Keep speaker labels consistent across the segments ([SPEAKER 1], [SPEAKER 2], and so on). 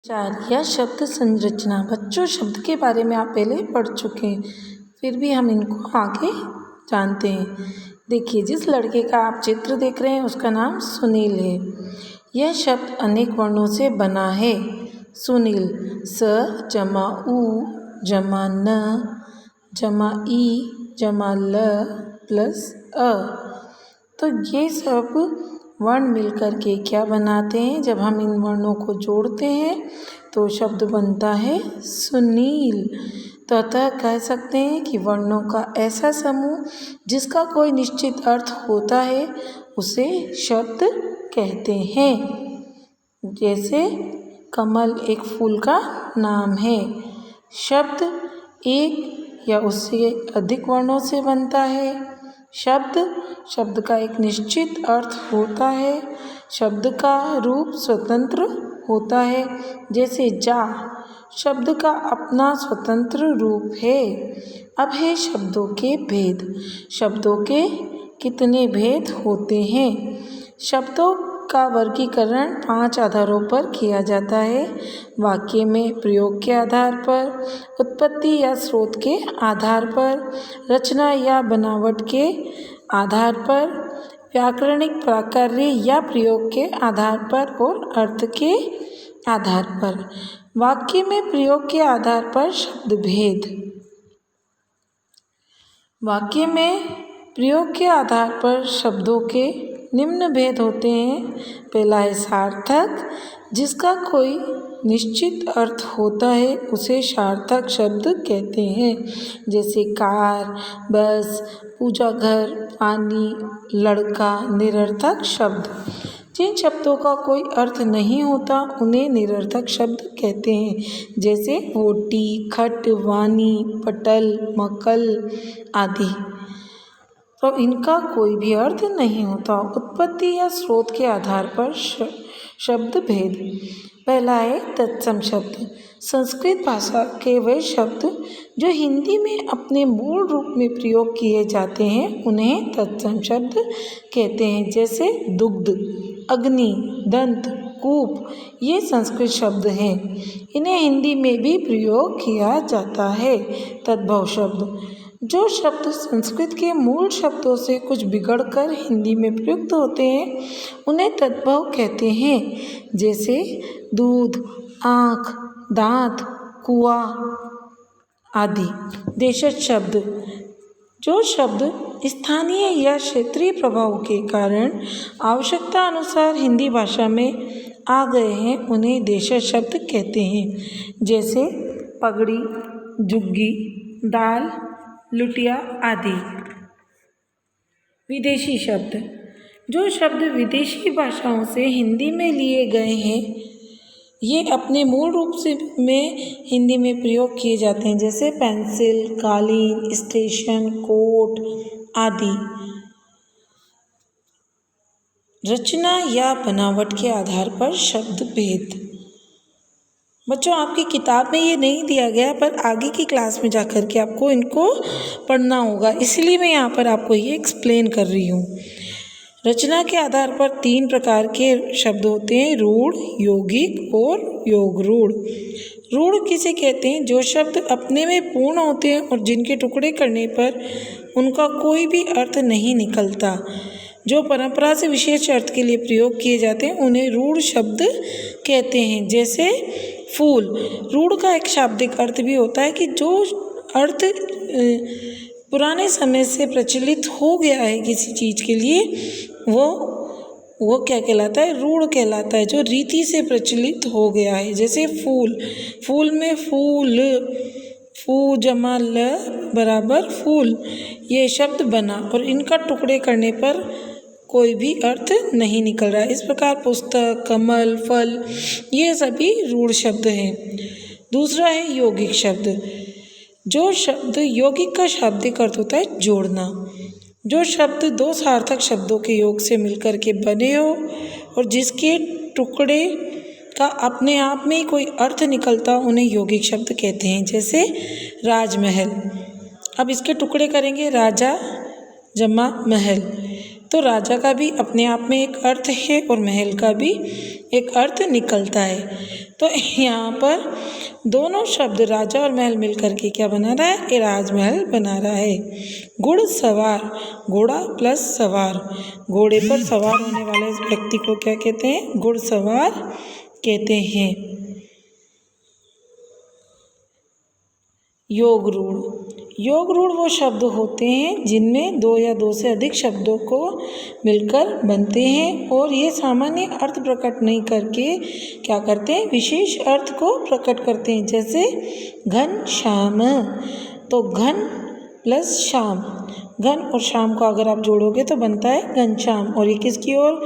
[SPEAKER 1] चार या शब्द संरचना। बच्चों, शब्द के बारे में आप पहले पढ़ चुके हैं, फिर भी हम इनको आगे जानते हैं। देखिए, जिस लड़के का आप चित्र देख रहे हैं उसका नाम सुनील है। यह शब्द अनेक वर्णों से बना है। सुनील, स जमा उ जमा न जमा ई जमा ल प्लस अ। तो ये सब वर्ण मिलकर के क्या बनाते हैं? जब हम इन वर्णों को जोड़ते हैं तो शब्द बनता है सुनील। तो अतः कह सकते हैं कि वर्णों का ऐसा समूह जिसका कोई निश्चित अर्थ होता है उसे शब्द कहते हैं। जैसे कमल एक फूल का नाम है। शब्द एक या उससे अधिक वर्णों से बनता है। शब्द का एक निश्चित अर्थ होता है। शब्द का रूप स्वतंत्र होता है। जैसे जा शब्द का अपना स्वतंत्र रूप है। अब है शब्दों के भेद। शब्दों के कितने भेद होते हैं? शब्दों का वर्गीकरण 5 आधारों पर किया जाता है। वाक्य में प्रयोग के आधार पर, उत्पत्ति या स्रोत के आधार पर, रचना या बनावट के आधार पर, व्याकरणिक प्राकार्य या प्रयोग के आधार पर और अर्थ के आधार पर। वाक्य में प्रयोग के आधार पर शब्द भेद। वाक्य में प्रयोग के आधार पर शब्दों के निम्न भेद होते हैं। पहला है सार्थक। जिसका कोई निश्चित अर्थ होता है उसे सार्थक शब्द कहते हैं। जैसे कार, बस, पूजा घर, पानी, लड़का। निरर्थक शब्द, जिन शब्दों का कोई अर्थ नहीं होता उन्हें निरर्थक शब्द कहते हैं। जैसे रोटी, खट, वाणी, पटल, मकल आदि। तो इनका कोई भी अर्थ नहीं होता। उत्पत्ति या स्रोत के आधार पर शब्द भेद। पहला है तत्सम शब्द। संस्कृत भाषा के वे शब्द जो हिंदी में अपने मूल रूप में प्रयोग किए जाते हैं उन्हें तत्सम शब्द कहते हैं। जैसे दुग्ध, अग्नि, दंत, कूप, ये संस्कृत शब्द हैं। इन्हें हिंदी में भी प्रयोग किया जाता है। तद्भव शब्द, जो शब्द संस्कृत के मूल शब्दों से कुछ बिगड़कर हिंदी में प्रयुक्त होते हैं उन्हें तद्भव कहते हैं। जैसे दूध, आँख, दांत, कुआं आदि। देशज शब्द, जो शब्द स्थानीय या क्षेत्रीय प्रभाव के कारण आवश्यकता अनुसार हिंदी भाषा में आ गए हैं उन्हें देशज शब्द कहते हैं। जैसे पगड़ी, झुग्गी, दाल, लुटिया आदि। विदेशी शब्द, जो शब्द विदेशी भाषाओं से हिंदी में लिए गए हैं ये अपने मूल रूप से में हिंदी में प्रयोग किए जाते हैं। जैसे पेंसिल, कालीन, स्टेशन, कोट आदि। रचना या बनावट के आधार पर शब्द भेद। बच्चों, आपकी किताब में ये नहीं दिया गया पर आगे की क्लास में जाकर के आपको इनको पढ़ना होगा, इसलिए मैं यहाँ पर आपको ये एक्सप्लेन कर रही हूँ। रचना के आधार पर 3 प्रकार के शब्द होते हैं, रूढ़, यौगिक और योग रूढ़। रूढ़ किसे कहते हैं? जो शब्द अपने में पूर्ण होते हैं और जिनके टुकड़े करने पर उनका कोई भी अर्थ नहीं निकलता, जो परंपरा से विशेष अर्थ के लिए प्रयोग किए जाते हैं उन्हें रूढ़ शब्द कहते हैं। जैसे फूल, रूढ़ का एक शाब्दिक अर्थ भी होता है कि जो अर्थ पुराने समय से प्रचलित हो गया है किसी चीज़ के लिए वो क्या कहलाता है? रूढ़ कहलाता है, जो रीति से प्रचलित हो गया है। जैसे फूल, फूल में फूल, फू जमा ल बराबर फूल, ये शब्द बना और इनका टुकड़े करने पर कोई भी अर्थ नहीं निकल रहा है। इस प्रकार पुस्तक, कमल, फल, ये सभी रूढ़ शब्द हैं। दूसरा है यौगिक शब्द। जो शब्द, यौगिक का शाब्दिक अर्थ होता है जोड़ना। जो शब्द 2 सार्थक शब्दों के योग से मिलकर के बने हो और जिसके टुकड़े का अपने आप में कोई अर्थ निकलता उन्हें यौगिक शब्द कहते हैं। जैसे राजमहल, अब इसके टुकड़े करेंगे राजा जमा महल, तो राजा का भी अपने आप में एक अर्थ है और महल का भी एक अर्थ निकलता है। तो यहाँ पर दोनों शब्द राजा और महल मिलकर के क्या बना रहा है, ये राजमहल बना रहा है। घुड़सवार, घोड़ा प्लस सवार, घोड़े पर सवार होने वाले व्यक्ति को क्या कहते हैं, घुड़सवार कहते हैं। योग रूढ़, योग रूढ़ वो शब्द होते हैं जिनमें दो या दो से अधिक शब्दों को मिलकर बनते हैं और ये सामान्य अर्थ प्रकट नहीं करके क्या करते हैं, विशेष अर्थ को प्रकट करते हैं। जैसे घन श्याम, तो घन प्लस श्याम, घन और श्याम को अगर आप जोड़ोगे तो बनता है घनश्याम। और ये किसकी ओर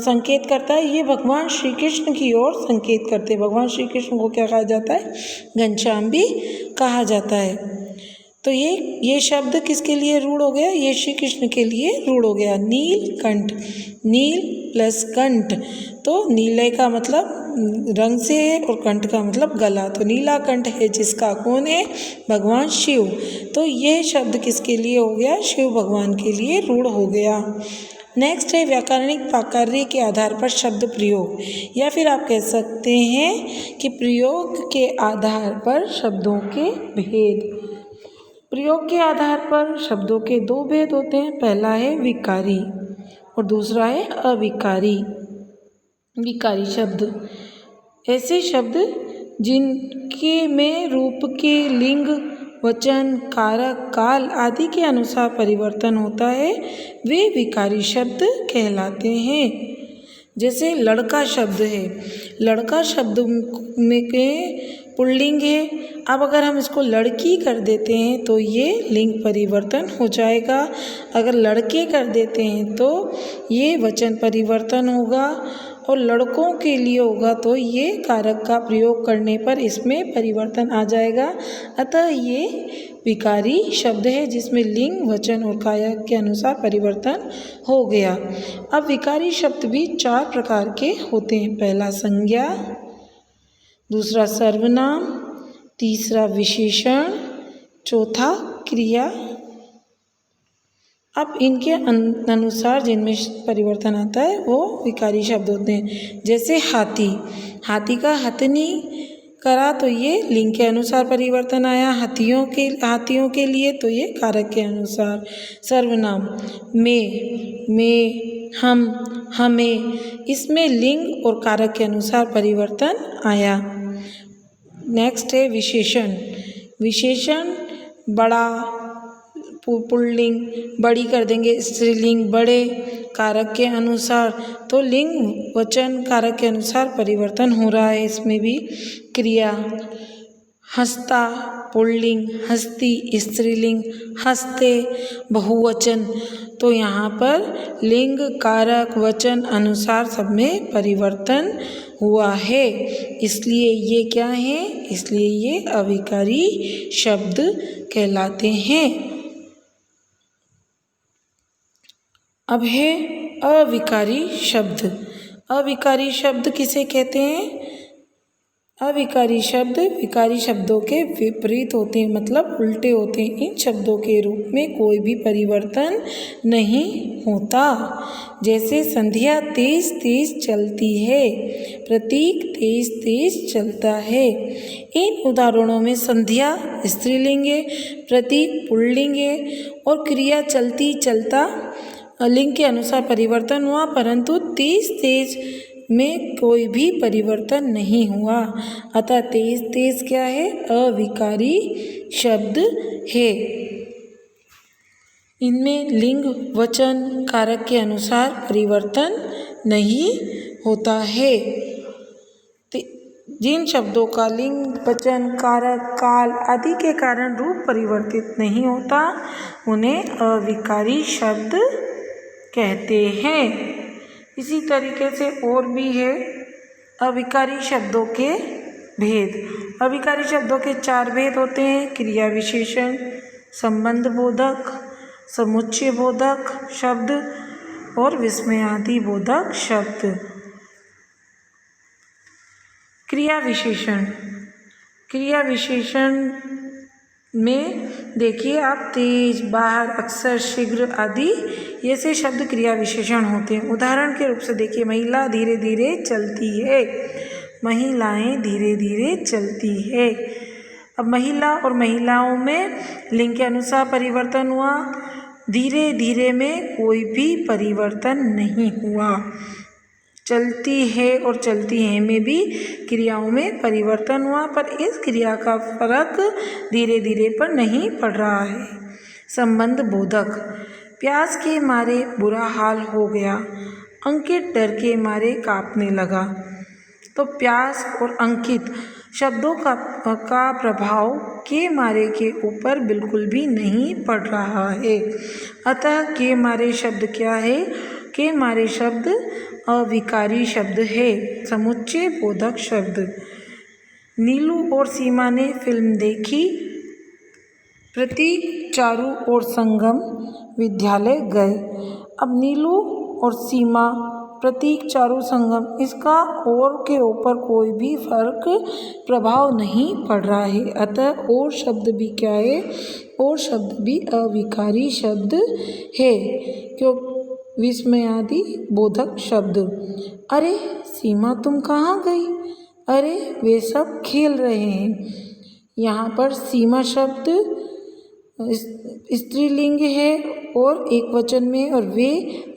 [SPEAKER 1] संकेत करता है, ये भगवान श्री कृष्ण की ओर संकेत करते हैं। भगवान श्री कृष्ण को क्या कहा जाता है, घनश्याम भी कहा जाता है। तो ये शब्द किसके लिए रूढ़ हो गया, ये श्री कृष्ण के लिए रूढ़ हो गया। नीलकंठ, नील प्लस कंठ, तो नीले का मतलब रंग से है और कंठ का मतलब गला, तो नीला कंठ है जिसका, कौन है, भगवान शिव। तो ये शब्द किसके लिए हो गया, शिव भगवान के लिए रूढ़ हो गया। नेक्स्ट है व्याकरणिक प्राकार्य के आधार पर शब्द प्रयोग, या फिर आप कह सकते हैं कि प्रयोग के आधार पर शब्दों के भेद। प्रयोग के आधार पर शब्दों के दो भेद होते हैं, पहला है विकारी और दूसरा है अविकारी। विकारी शब्द ऐसे शब्द जिनके में रूप के लिंग, वचन, कारक, काल आदि के अनुसार परिवर्तन होता है, वे विकारी शब्द कहलाते हैं। जैसे लड़का शब्द है, लड़का शब्द में के पुल्लिंग है, अब अगर हम इसको लड़की कर देते हैं तो ये लिंग परिवर्तन हो जाएगा। अगर लड़के कर देते हैं तो ये वचन परिवर्तन होगा और लड़कों के लिए होगा तो ये कारक का प्रयोग करने पर इसमें परिवर्तन आ जाएगा। अतः ये विकारी शब्द है जिसमें लिंग, वचन और कारक के अनुसार परिवर्तन हो गया। अब विकारी शब्द भी 4 प्रकार के होते हैं, पहला संज्ञा, दूसरा सर्वनाम, तीसरा विशेषण, चौथा क्रिया। अब इनके अनुसार जिनमें परिवर्तन आता है वो विकारी शब्द होते हैं। जैसे हाथी, हाथी का हथनी करा तो ये लिंग के अनुसार परिवर्तन आया, हाथियों के लिए तो ये कारक के अनुसार। सर्वनाम में, हम, हमें, इसमें लिंग और कारक के अनुसार परिवर्तन आया। नेक्स्ट है विशेषण, विशेषण बड़ा पुल्लिंग, बड़ी कर देंगे स्त्रीलिंग, बड़े कारक के अनुसार, तो लिंग, वचन, कारक के अनुसार परिवर्तन हो रहा है इसमें भी। क्रिया, हंसता पुल्लिंग, हंसती स्त्रीलिंग, हंसते बहुवचन, तो यहाँ पर लिंग, कारक, वचन अनुसार सब में परिवर्तन हुआ है, इसलिए ये क्या है, इसलिए ये अविकारी शब्द कहलाते हैं। अब है अविकारी शब्द। अविकारी शब्द किसे कहते हैं, अविकारी शब्द विकारी शब्दों के विपरीत होते हैं, मतलब उल्टे होते हैं। इन शब्दों के रूप में कोई भी परिवर्तन नहीं होता। जैसे संध्या तेज तेज चलती है, प्रतीक तेज तेज चलता है। इन उदाहरणों में संध्या स्त्रीलिंग है, प्रतीक पुल्लिंग है और क्रिया चलती चलता लिंग के अनुसार परिवर्तन हुआ, परंतु तेज तेज में कोई भी परिवर्तन नहीं हुआ। अतः तेज तेज क्या है, अविकारी शब्द है। इनमें लिंग, वचन, कारक के अनुसार परिवर्तन नहीं होता है। जिन शब्दों का लिंग, वचन, कारक, काल आदि के कारण रूप परिवर्तित नहीं होता उन्हें अविकारी शब्द कहते हैं। इसी तरीके से और भी है अविकारी शब्दों के भेद। अविकारी शब्दों के 4 भेद होते हैं, क्रिया विशेषण, संबंध बोधक, समुच्चय बोधक शब्द और विस्मयादि बोधक शब्द। क्रिया विशेषण, क्रिया विशेषण में देखिए आप तेज, बाहर, अक्सर, शीघ्र आदि ये से शब्द क्रिया विशेषण होते हैं। उदाहरण के रूप से देखिए महिला धीरे धीरे चलती है, महिलाएं धीरे धीरे चलती है। अब महिला और महिलाओं में लिंग के अनुसार परिवर्तन हुआ, धीरे धीरे में कोई भी परिवर्तन नहीं हुआ। चलती है और चलती हैं में भी क्रियाओं में परिवर्तन हुआ, पर इस क्रिया का फर्क धीरे धीरे पर नहीं पड़ रहा है। संबंध बोधक, प्यास के मारे बुरा हाल हो गया, अंकित डर के मारे कांपने लगा। तो प्यास और अंकित शब्दों का प्रभाव के मारे के ऊपर बिल्कुल भी नहीं पड़ रहा है। अतः के मारे शब्द क्या है? के मारे शब्द अविकारी शब्द है, समुच्चय बोधक शब्द। नीलू और सीमा ने फिल्म देखी, प्रतीक, चारू और संगम विद्यालय गए। अब नीलू और सीमा, प्रतीक, चारू, संगम, इसका और के ऊपर कोई भी फर्क प्रभाव नहीं पड़ रहा है। अतः और शब्द भी क्या है? और शब्द भी अविकारी शब्द है, क्यों? विस्मयादि बोधक शब्द। अरे सीमा तुम कहाँ गई? अरे वे सब खेल रहे हैं। यहाँ पर सीमा शब्द स्त्रीलिंग है और एक वचन में, और वे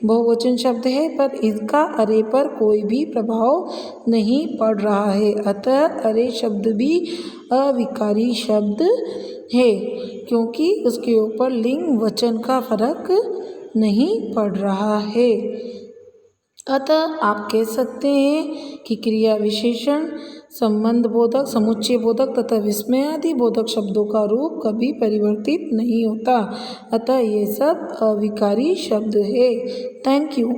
[SPEAKER 1] बहुवचन शब्द है, पर इसका अरे पर कोई भी प्रभाव नहीं पड़ रहा है। अतः अरे शब्द भी अविकारी शब्द है, क्योंकि उसके ऊपर लिंग वचन का फर्क नहीं पड़ रहा है। अतः आप कह सकते हैं कि क्रिया विशेषण, संबंध बोधक, समुच्चय बोधक तथा विस्मयादि बोधक शब्दों का रूप कभी परिवर्तित नहीं होता। अतः ये सब अविकारी शब्द है। Thank you.